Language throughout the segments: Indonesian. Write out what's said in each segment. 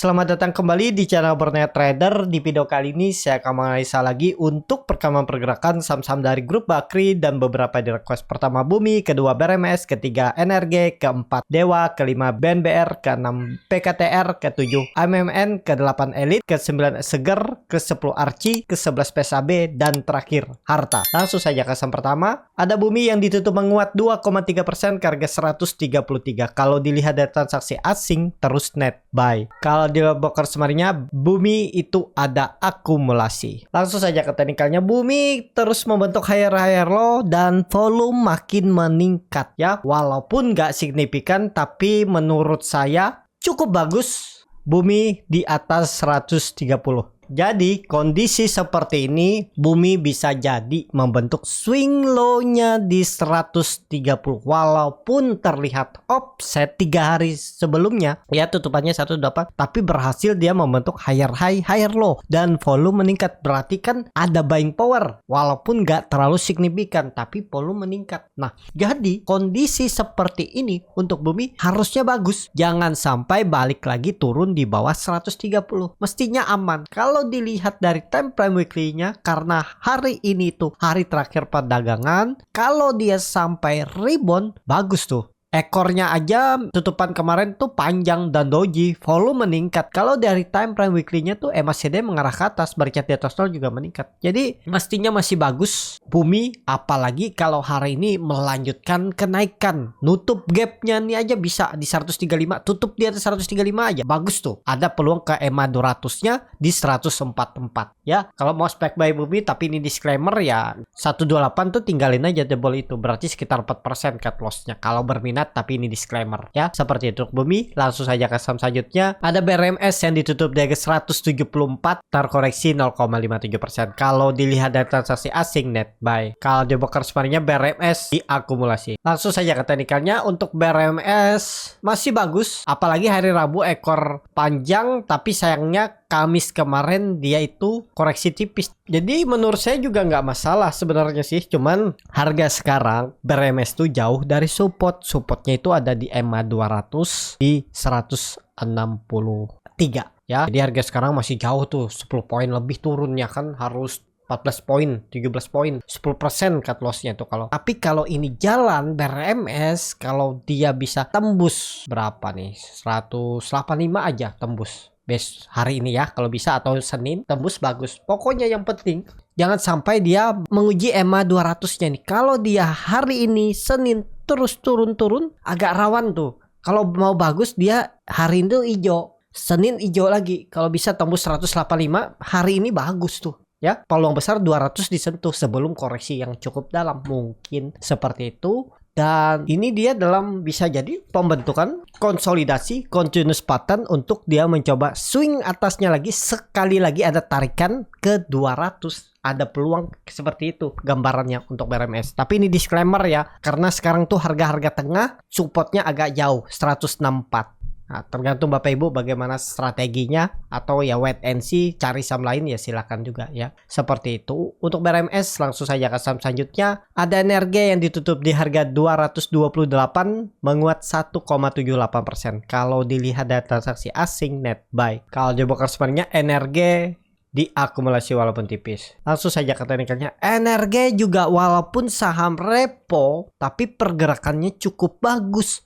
Selamat datang kembali di channel Bernet Trader. Di video kali ini saya akan menganalisa lagi untuk perkembangan pergerakan saham-saham dari grup Bakri dan beberapa di request. Pertama Bumi, kedua BRMS, ketiga NRG, keempat Dewa, kelima BNBR, keenam PKTR, ketujuh AMMN, ke-8 Elite, ke-9 Seger, ke-10 Arci, ke-11 PSAB, dan terakhir Harta. Langsung saja ke saham pertama. Ada Bumi yang ditutup menguat 2,3% ke harga 133. Kalau dilihat dari transaksi asing terus net buy. Kalau di broker semarinya Bumi itu ada akumulasi. Langsung saja ke teknikalnya. Bumi terus membentuk higher low dan volume makin meningkat ya. Walaupun nggak signifikan tapi menurut saya cukup bagus. Bumi di atas 130. Jadi kondisi seperti ini Bumi bisa jadi membentuk swing low-nya di 130 walaupun terlihat offset 3 hari sebelumnya ya, tutupannya 18 tapi berhasil dia membentuk higher high higher low dan volume meningkat. Berarti kan ada buying power walaupun nggak terlalu signifikan tapi volume meningkat. Nah jadi kondisi seperti ini untuk Bumi harusnya bagus, jangan sampai balik lagi turun di bawah 130, mestinya aman. Kalau dilihat dari time frame weekly-nya, karena hari ini tuh hari terakhir perdagangan, kalau dia sampai rebound bagus tuh. Ekornya aja tutupan kemarin tuh panjang dan doji, volume meningkat. Kalau dari time frame weekly-nya tuh MACD mengarah ke atas, barikat di atas nol juga meningkat. Jadi mestinya masih bagus Bumi, apalagi kalau hari ini melanjutkan kenaikan. Nutup gap-nya nih aja bisa di 135, tutup di atas 135 aja. Bagus tuh. Ada peluang ke EMA 200-nya di 144 ya. Kalau mau spek buy Bumi tapi ini disclaimer ya, 128 tuh tinggalin aja jebol itu. Berarti sekitar 4% cut loss-nya. Kalau berminat tapi ini disclaimer ya. Seperti itu Bumi. Langsung saja ke saham selanjutnya. Ada BRMS yang ditutup di harga 174 terkoreksi 0,57%. Kalau dilihat dari transaksi asing net buy. Kalau di broker sebenarnya BRMS diakumulasi. Langsung saja ke teknikalnya. Untuk BRMS masih bagus, apalagi hari Rabu ekor panjang, tapi sayangnya Kamis kemarin dia itu koreksi tipis. Jadi menurut saya juga nggak masalah sebenarnya sih. Cuman harga sekarang BRMS tuh jauh dari support. Supportnya itu ada di EMA 200 di 163 ya. Jadi harga sekarang masih jauh tuh, 10 poin lebih turunnya kan, harus 14 poin, 17 poin, 10% cut loss-nya tuh kalau. Tapi kalau ini jalan BRMS, kalau dia bisa tembus berapa nih? 185 aja tembus. Best hari ini ya, kalau bisa, atau Senin tembus bagus. Pokoknya yang penting jangan sampai dia menguji EMA 200-nya nih. Kalau dia hari ini Senin terus turun-turun agak rawan tuh. Kalau mau bagus dia hari ini hijau, Senin hijau lagi. Kalau bisa tembus 185 hari ini bagus tuh. Ya, peluang besar 200 disentuh sebelum koreksi yang cukup dalam. Mungkin seperti itu. Dan ini dia dalam bisa jadi pembentukan konsolidasi continuous pattern untuk dia mencoba swing atasnya lagi. Sekali lagi ada tarikan ke 200. Ada peluang seperti itu gambarannya untuk BRMS. Tapi ini disclaimer ya, karena sekarang tuh harga-harga tengah supportnya agak jauh 164. Nah, tergantung Bapak Ibu bagaimana strateginya, atau ya wait and see, cari saham lain ya silakan juga ya. Seperti itu. Untuk BRMS langsung saja ke saham selanjutnya. Ada NRG yang ditutup di harga 228 menguat 1,78%. Kalau dilihat dari transaksi asing net buy. Kalau di broker sebenarnya NRG diakumulasi walaupun tipis. Langsung saja ke teknikalnya. NRG juga walaupun saham repo tapi pergerakannya cukup bagus.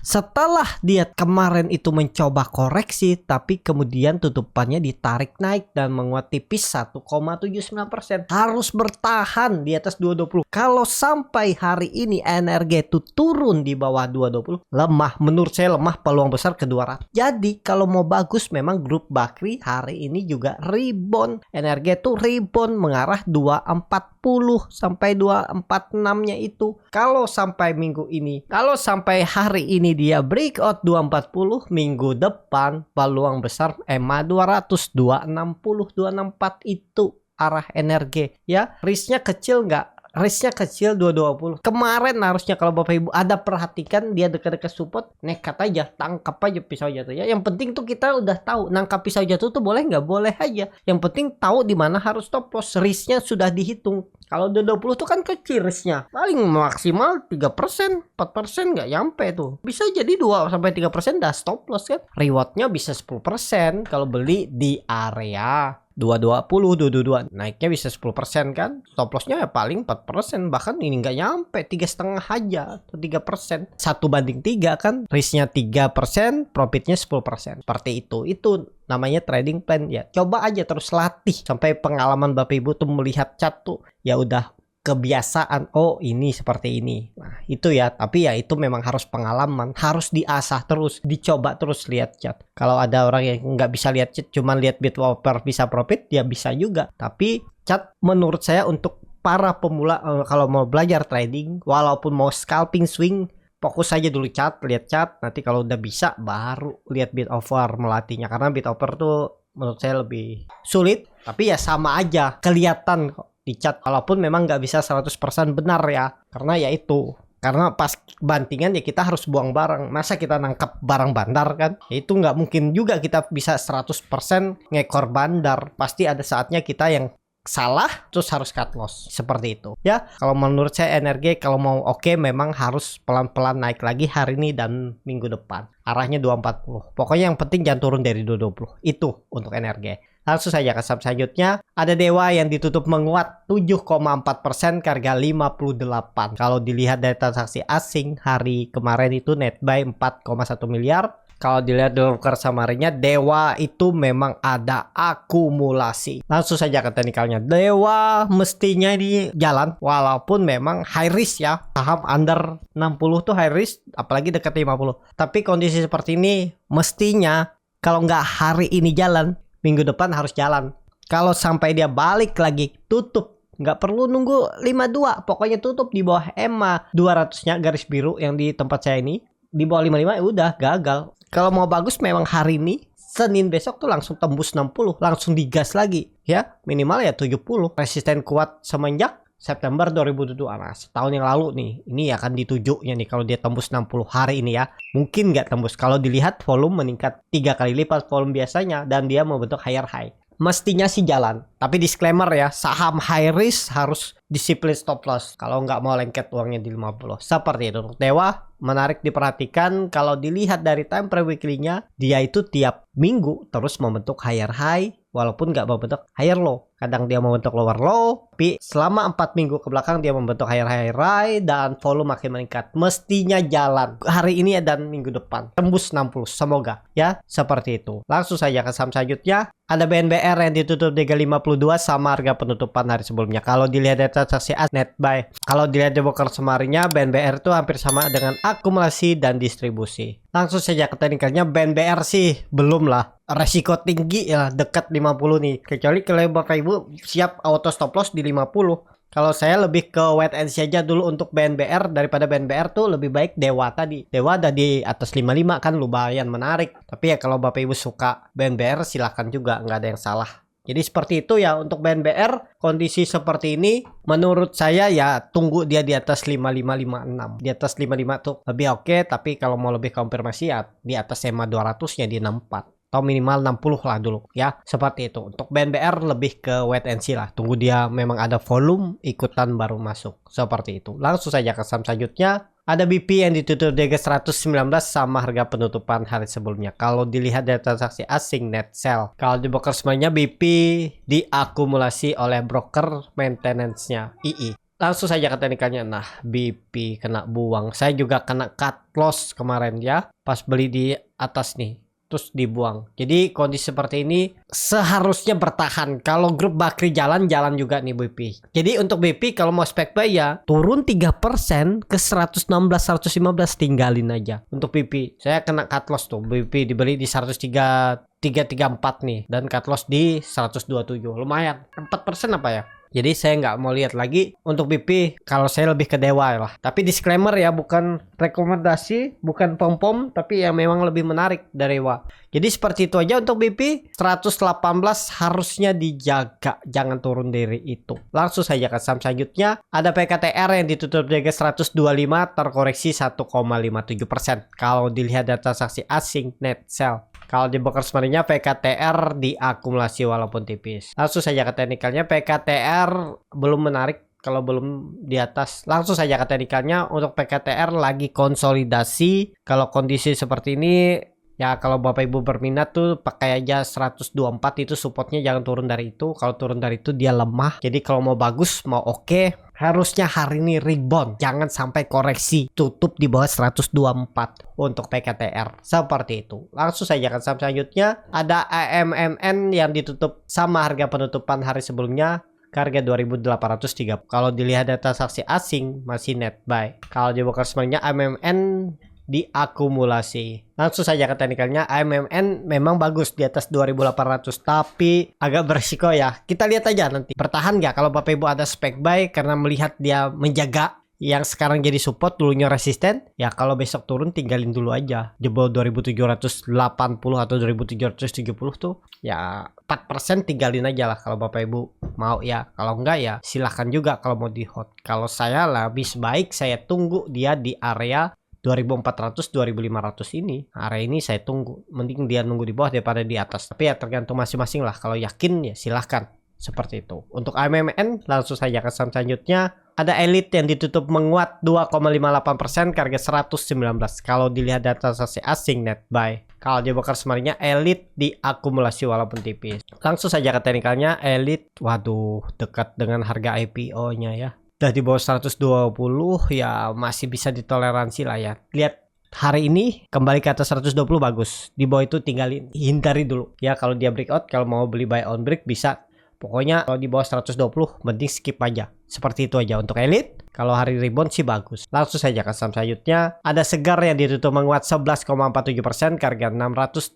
Setelah dia kemarin itu mencoba koreksi, tapi kemudian tutupannya ditarik naik dan menguat tipis 1,79%. Harus bertahan di atas 220. Kalau sampai hari ini NRG itu turun di bawah 220, lemah. Menurut saya lemah, peluang besar ke 200. Jadi kalau mau bagus memang grup Bakri hari ini juga rebound. NRG itu rebound mengarah 240 sampai 246-nya itu. Kalau sampai minggu ini, kalau sampai hari ini dia breakout 240, minggu depan peluang besar EMA 200, 260, 264 itu arah NRG ya. Risknya kecil nggak? Risknya kecil 220. Kemarin harusnya kalau Bapak Ibu ada perhatikan dia dekat-dekat support, nekat aja, tangkap aja pisau jatuhnya. Yang penting tuh kita udah tahu nangkap pisau jatuh tuh boleh nggak? Boleh aja. Yang penting tahu di mana harus stop loss. Risknya sudah dihitung. Kalau 220 tuh kan kecil risknya. Paling maksimal 3%, 4% nggak nyampe tuh. Bisa jadi 2-3% dah stop loss kan. Rewardnya bisa 10% kalau beli di area 220, 222, naiknya bisa 10% kan, stop lossnya ya paling 4%, bahkan ini nggak nyampe 3,5 aja atau 3%, 1/3 kan, risknya 3%, profitnya 10%, seperti itu namanya trading plan ya. Coba aja terus latih sampai pengalaman Bapak Ibu tuh melihat chart tuh ya udah kebiasaan, oh ini seperti ini. Nah itu ya, tapi ya itu memang harus pengalaman, harus diasah terus, dicoba terus lihat chart. Kalau ada orang yang nggak bisa lihat chart, cuma lihat bid whopper bisa profit, ya bisa juga. Tapi chart menurut saya untuk para pemula kalau mau belajar trading, walaupun mau scalping swing, fokus aja dulu chart, lihat chart. Nanti kalau udah bisa baru lihat bid offer melatihnya, karena bid offer tuh menurut saya lebih sulit, tapi ya sama aja kelihatan kok di chart, walaupun memang nggak bisa 100% benar ya, karena ya itu, karena pas bantingan ya kita harus buang barang, masa kita nangkap barang bandar kan, ya itu nggak mungkin juga kita bisa 100% ngekor bandar, pasti ada saatnya kita yang salah terus harus cut loss, seperti itu ya. Kalau menurut saya energi kalau mau oke memang harus pelan-pelan naik lagi hari ini dan minggu depan, arahnya 240, pokoknya yang penting jangan turun dari 220, itu untuk energi. Langsung saja ke saham selanjutnya. Ada Dewa yang ditutup menguat 7,4% ke harga 58. Kalau dilihat dari transaksi asing hari kemarin itu net buy 4,1 miliar. Kalau dilihat broker samarinya, Dewa itu memang ada akumulasi. Langsung saja ke teknikalnya. Dewa mestinya di jalan, walaupun memang high risk ya. Saham under 60 tuh high risk, apalagi dekat 50. Tapi kondisi seperti ini mestinya kalau nggak hari ini jalan, minggu depan harus jalan. Kalau sampai dia balik lagi tutup, nggak perlu nunggu 52, pokoknya tutup di bawah EMA 200-nya garis biru yang di tempat saya ini, di bawah 55 ya udah gagal. Kalau mau bagus memang hari ini, Senin besok tuh langsung tembus 60, langsung digas lagi ya, minimal ya 70. Resisten kuat semenjak September 2022. Nah, setahun yang lalu nih, ini akan ditujuknya nih kalau dia tembus 60 hari ini ya. Mungkin nggak tembus kalau dilihat volume meningkat 3 kali lipat volume biasanya dan dia membentuk higher high. Mestinya sih jalan, tapi disclaimer ya, saham high risk harus disiplin stop loss kalau nggak mau lengket uangnya di 50. Seperti itu. Untuk Dewa menarik diperhatikan, kalau dilihat dari time frame weekly-nya, dia itu tiap minggu terus membentuk higher high walaupun nggak membentuk higher low. Kadang dia membentuk lower low, tapi selama 4 minggu ke belakang dia membentuk higher high dan volume makin meningkat. Mestinya jalan hari ini dan minggu depan tembus 60, semoga ya, seperti itu. Langsung saja ke saham selanjutnya. Ada BNBR yang ditutup 352 sama harga penutupan hari sebelumnya. Kalau dilihat dari transaksi net buy, kalau dilihat di broker semarinya, BNBR itu hampir sama dengan akumulasi dan distribusi. Langsung saja ke teknikalnya. BNBR sih belum lah, resiko tinggi ya, dekat 50 nih, kecuali kalau Bapak Ibu siap auto stop loss di 50. Kalau saya lebih ke wait and see aja dulu untuk BNBR, daripada BNBR tuh lebih baik Dewa tadi. Dewa ada di atas 55 kan lumayan menarik. Tapi ya kalau Bapak Ibu suka BNBR silahkan juga, nggak ada yang salah. Jadi seperti itu ya untuk BNBR, kondisi seperti ini menurut saya ya tunggu dia di atas 5556. Di atas 55 tuh lebih oke, tapi kalau mau lebih konfirmasi ya di atas EMA 200 nya di 64. Atau minimal 60 lah dulu ya, seperti itu. Untuk BNBR lebih ke wait and see lah, tunggu dia memang ada volume ikutan baru masuk, seperti itu. Langsung saja ke saham selanjutnya. Ada BP yang ditutup di 119 sama harga penutupan hari sebelumnya. Kalau dilihat dari transaksi asing net sell, kalau di broker semuanya BP diakumulasi oleh broker maintenance-nya II. Langsung saja ke teknikalnya. Nah, BP kena buang, saya juga kena cut loss kemarin ya, pas beli di atas nih terus dibuang. Jadi kondisi seperti ini seharusnya bertahan. Kalau grup Bakri jalan juga nih BP. Jadi untuk BP kalau mau spek buy ya turun 3% ke 116 115 tinggalin aja. Untuk BP saya kena cut loss tuh, BP dibeli di 103 334 nih dan cut loss di 127. Lumayan 4% apa ya? Jadi saya nggak mau lihat lagi untuk BP, kalau saya lebih ke dewa lah. Tapi disclaimer ya, bukan rekomendasi, bukan pom-pom, tapi yang memang lebih menarik dari dewa. Jadi seperti itu aja untuk BP. 118 harusnya dijaga, jangan turun dari itu. Langsung saja ke saham selanjutnya. Ada PKTR yang ditutup di harga 125, terkoreksi 1,57%. Kalau dilihat data transaksi asing net sell. Kalau di broker sebenarnya PKTR diakumulasi walaupun tipis. Langsung saja ke teknikalnya, PKTR belum menarik kalau belum di atas. Langsung saja ke teknikalnya, untuk PKTR lagi konsolidasi. Kalau kondisi seperti ini ya, kalau Bapak Ibu berminat tuh pakai aja 124, itu supportnya jangan turun dari itu. Kalau turun dari itu dia lemah. Jadi kalau mau bagus, mau oke, harusnya hari ini rebound, jangan sampai koreksi tutup di bawah 124 untuk PKTR. Seperti itu. Langsung saja ke saham selanjutnya. Ada AMMN yang ditutup sama harga penutupan hari sebelumnya, harga 2.830. Kalau dilihat data transaksi asing masih net buy. Kalau di broker sebenarnya AMMN diakumulasi. Langsung saja ke teknikalnya, AMMN memang bagus di atas 2.800, tapi agak berisiko ya. Kita lihat aja nanti bertahan nggak kalau Bapak Ibu ada spek buy, karena melihat dia menjaga yang sekarang jadi support, dulunya resisten. Ya kalau besok turun tinggalin dulu aja di bawah 2.780 atau 2.770 tuh ya 4% tinggalin aja lah kalau Bapak Ibu mau ya. Kalau enggak ya silahkan juga kalau mau di hold. Kalau saya lebih baik saya tunggu dia di area 2.400 2.500 ini. Area ini saya tunggu, mending dia nunggu di bawah daripada di atas. Tapi ya tergantung masing-masing lah. Kalau yakin ya silahkan, seperti itu. Untuk AMMN langsung saja ke saham selanjutnya. Ada Elite yang ditutup menguat 2,58% ke harga 119. Kalau dilihat data transaksi asing net buy. Kalau di broker sebenarnya Elite diakumulasi walaupun tipis. Langsung saja ke teknikalnya, Elite waduh dekat dengan harga IPO-nya ya. Udah di bawah 120 ya, masih bisa ditoleransi lah ya. Lihat hari ini kembali ke atas 120 bagus. Di bawah itu tinggalin, hindari dulu. Ya kalau dia breakout, kalau mau beli buy on break bisa. Pokoknya kalau di bawah 120 mending skip aja. Seperti itu aja untuk Elite. Kalau hari rebound sih bagus. Langsung saja ke saham selanjutnya. Ada Segar yang ditutup menguat 11,47% ke harga 680.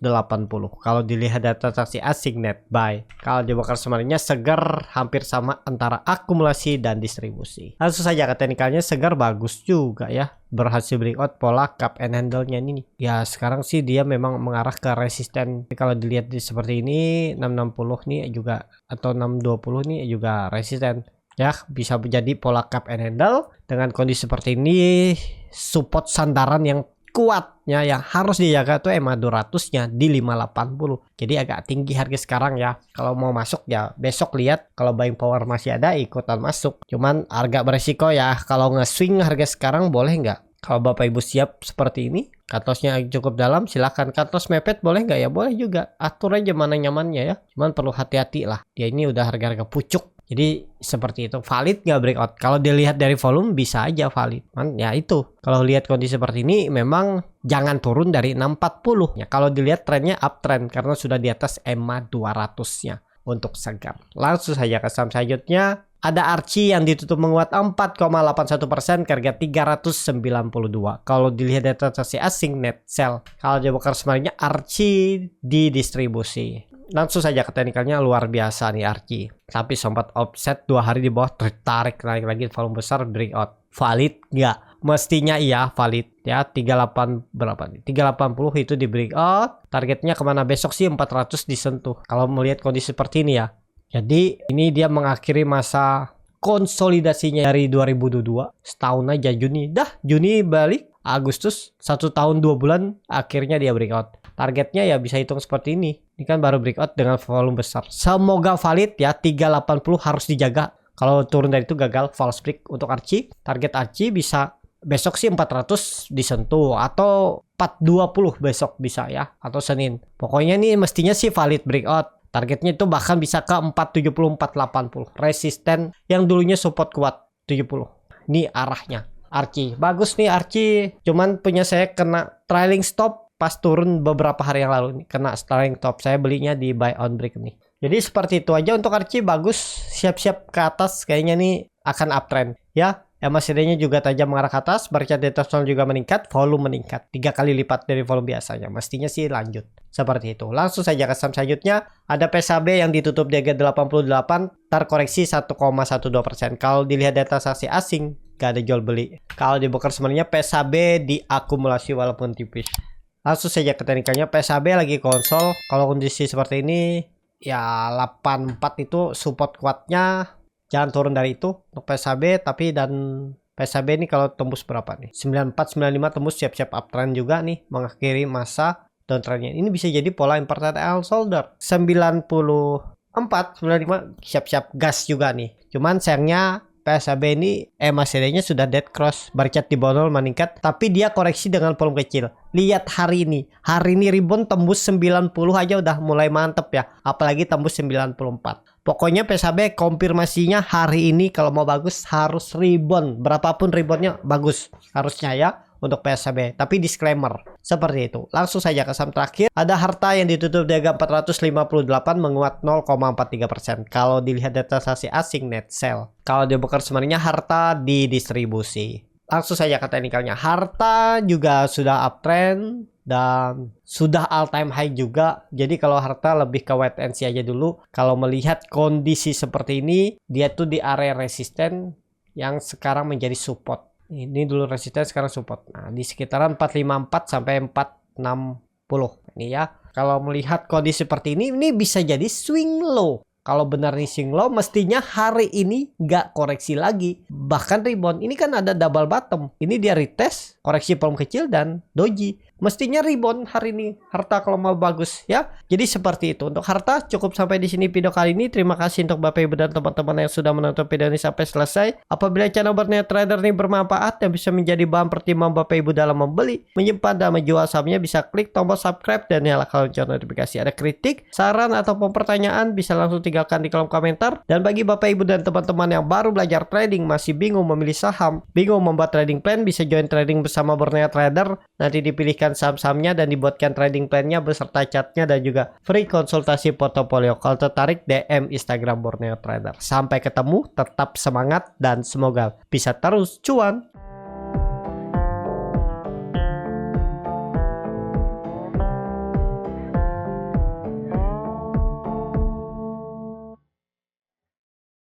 Kalau dilihat data transaksi asing net buy. Kalau di broker sebenarnya Segar hampir sama antara akumulasi dan distribusi. Langsung saja ke teknikalnya, Segar bagus juga ya. Berhasil breakout pola cup and handle-nya ini. Ya sekarang sih dia memang mengarah ke resisten. Kalau dilihat seperti ini 660 nih juga, atau 620 nih juga resisten. Ya bisa menjadi pola cup and handle. Dengan kondisi seperti ini, support sandaran yang kuatnya yang harus dijaga tuh EMA 200 nya di 580. Jadi agak tinggi harga sekarang ya. Kalau mau masuk ya besok lihat, kalau buying power masih ada ikutan masuk. Cuman agak beresiko ya kalau nge-swing harga sekarang, boleh nggak? Kalau Bapak Ibu siap seperti ini, cut loss-nya cukup dalam, silahkan. Cut loss mepet boleh nggak ya? Boleh juga. Atur aja mana nyamannya ya. Cuman perlu hati-hati lah. Dia ini udah harga-harga pucuk. Jadi seperti itu. Valid nggak breakout? Kalau dilihat dari volume bisa aja valid. Ya itu. Kalau lihat kondisi seperti ini memang jangan turun dari 640. Ya kalau dilihat trennya uptrend karena sudah di atas EMA 200-nya untuk Segar. Langsung saja ke saham selanjutnya. Ada Archie yang ditutup menguat 4,81% ke harga 392. Kalau dilihat data transaksi asing net sell. Kalau di broker sebenarnya Archie didistribusi. Langsung saja ke teknikalnya, luar biasa nih Archie. Tapi sempat offset 2 hari di bawah, tertarik naik lagi volume besar, breakout. Valid nggak? Mestinya iya valid ya. 38 berapa nih? 380 itu di breakout. Targetnya kemana besok sih? 400 disentuh. Kalau melihat kondisi seperti ini ya. Jadi ini dia mengakhiri masa konsolidasinya dari 2022. Setahun aja Juni. Dah Juni balik. Agustus 1 tahun 2 bulan akhirnya dia breakout. Targetnya ya bisa hitung seperti ini. Ini kan baru breakout dengan volume besar. Semoga valid ya. 380 harus dijaga. Kalau turun dari itu gagal, false break untuk Archie. Target Archie bisa besok sih 400 disentuh. Atau 420 besok bisa ya. Atau Senin. Pokoknya nih mestinya sih valid breakout. Targetnya itu bahkan bisa ke 470, 480. Resisten yang dulunya support kuat 70. Ini arahnya. Archie. Bagus nih Archie. Cuman punya saya kena trailing stop pas turun beberapa hari yang lalu nih. Kena trailing stop. Saya belinya di buy on break nih. Jadi seperti itu aja untuk Archie. Bagus. Siap-siap ke atas. Kayaknya nih akan uptrend. Ya. MACD-nya juga tajam mengarah ke atas, bar chart internasional juga meningkat, volume meningkat 3 kali lipat dari volume biasanya. Mestinya sih lanjut seperti itu. Langsung saja ke saham selanjutnya, ada PSAB yang ditutup di harga 88, terkoreksi 1,12%. Kalau dilihat data transaksi asing, gak ada jual beli. Kalau di broker sebenarnya PSAB diakumulasi walaupun tipis. Langsung saja ke teknikalnya, PSAB lagi konsol. Kalau kondisi seperti ini, ya 84 itu support kuatnya. Jangan turun dari itu untuk PSAB, tapi dan PSAB ini kalau tembus berapa nih? 94, 95 tembus, siap-siap uptrend juga nih, mengakhiri masa downtrendnya. Ini bisa jadi pola important and shoulder. 94, 95 siap-siap gas juga nih. Cuman sayangnya PSAB ini MACD-nya sudah dead cross, bar chart di bawah 0 meningkat, tapi dia koreksi dengan volume kecil. Lihat hari ini rebound tembus 90 aja udah mulai mantep ya, apalagi tembus 94. Pokoknya PSAB konfirmasinya hari ini kalau mau bagus harus rebound, berapapun reboundnya bagus harusnya ya untuk PSAB. Tapi disclaimer seperti itu. Langsung saja ke saham terakhir, ada Harta yang ditutup di harga 458 menguat 0,43%. Kalau dilihat data transaksi asing net sell. Kalau di broker sebenarnya Harta didistribusi. Langsung saja ke teknikalnya, Harta juga sudah uptrend dan sudah all time high juga. Jadi kalau Harta lebih ke wait and see aja dulu. Kalau melihat kondisi seperti ini, dia tuh di area resisten yang sekarang menjadi support. Ini dulu resisten, sekarang support. Nah, di sekitaran 454 sampai 460. Ini ya. Kalau melihat kondisi seperti ini bisa jadi swing low. Kalau benar nih swing low, mestinya hari ini nggak koreksi lagi. Bahkan rebound. Ini kan ada double bottom. Ini dia retest, koreksi volume kecil dan doji. Mestinya rebound hari ini Harta kalau mau bagus ya. Jadi seperti itu untuk Harta. Cukup sampai di sini video kali ini. Terima kasih untuk Bapak Ibu dan teman-teman yang sudah menonton video ini sampai selesai. Apabila channel Berniat Trader ini bermanfaat dan bisa menjadi bahan pertimbangan Bapak Ibu dalam membeli, menyimpan dan menjual sahamnya, bisa klik tombol subscribe dan nyalakan lonceng notifikasi. Ada kritik, saran ataupun pertanyaan bisa langsung tinggalkan di kolom komentar. Dan bagi Bapak Ibu dan teman-teman yang baru belajar trading, masih bingung memilih saham, bingung membuat trading plan, bisa join trading bersama Berniat Trader. Nanti dipilihkan saham-sahamnya dan dibuatkan trading plan-nya beserta chartnya dan juga free konsultasi portofolio. Kalau tertarik, DM Instagram Borneo Trader. Sampai ketemu, tetap semangat dan semoga bisa terus cuan.